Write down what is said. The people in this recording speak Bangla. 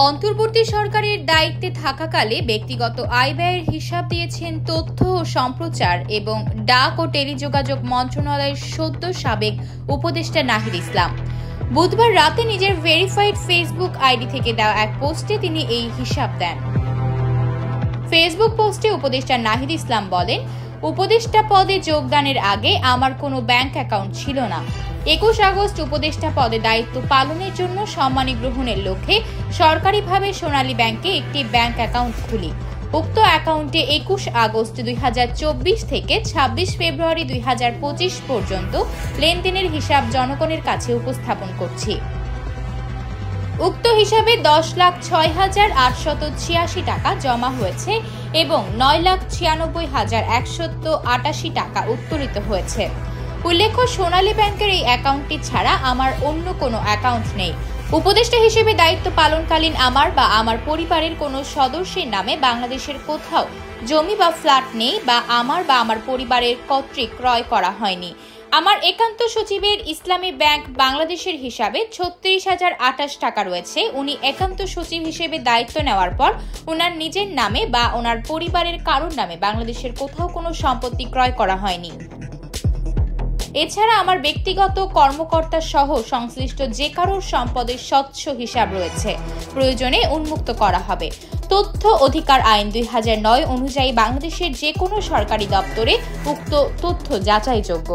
অন্তর্বর্তী সরকারের দায়িত্বে থাকাকালে ব্যক্তিগত আয় ব্যয়ের হিসাব দিয়েছেন তথ্য ও সম্প্রচার এবং ডাক ও টেলিযোগাযোগ মন্ত্রণালয়ের সদ্য সাবেক উপদেষ্টা নাহিদ ইসলাম। বুধবার রাতে নিজের ভেরিফাইড ফেসবুক আইডি থেকে দেওয়া এক পোস্টে তিনি এই হিসাব দেন। ফেসবুক পোস্টে উপদেষ্টা নাহিদ ইসলাম বলেন, উপদেষ্টা পদে যোগদানের আগে আমার কোনো ব্যাংক অ্যাকাউন্ট ছিল না। 21 আগস্ট উপদেষ্টা পদে দায়িত্ব পালনের জন্য সম্মানী গ্রহণের লক্ষ্যে সরকারিভাবে সোনালী ব্যাংকে একটি ব্যাংক অ্যাকাউন্ট খুলি। উক্ত অ্যাকাউন্টে 21 আগস্ট 2024 থেকে 26 ফেব্রুয়ারি 2025 পর্যন্ত লেনদেনের হিসাব জনগণের কাছে উপস্থাপন করছি। উক্ত হিসাবে 10,06,886 টাকা জমা হয়েছে এবং 9,96,188 টাকা উত্তোলিত হয়েছে। উল্লেখ্য, সোনালী ব্যাংকের এই অ্যাকাউন্টটি ছাড়া আমার অন্য কোনো অ্যাকাউন্ট নেই। উপদেষ্টা হিসেবে দায়িত্ব পালনকালীন আমার বা আমার পরিবারের কোনো সদস্যের নামে বাংলাদেশের কোথাও জমি বা ফ্ল্যাট নেই বা আমার পরিবারের কর্তৃক ক্রয় করা হয়নি। আমার একান্ত সচিবের ইসলামী ব্যাংক বাংলাদেশের হিসাবে 36,028 টাকা রয়েছে। উনি একান্ত সচিব হিসেবে দায়িত্ব নেওয়ার পর ওনার নিজের নামে বা ওনার পরিবারের কারোর নামে বাংলাদেশের কোথাও কোনো সম্পত্তি ক্রয় করা হয়নি। এছাড়া আমার ব্যক্তিগত কর্মকর্তা সহ সংশ্লিষ্ট যে কারোর সম্পদের স্বচ্ছ হিসাব রয়েছে, প্রয়োজনে উন্মুক্ত করা হবে। তথ্য অধিকার আইন 2009 অনুযায়ী বাংলাদেশের যে কোনো সরকারি দপ্তরে উক্ত তথ্য যাচাইযোগ্য।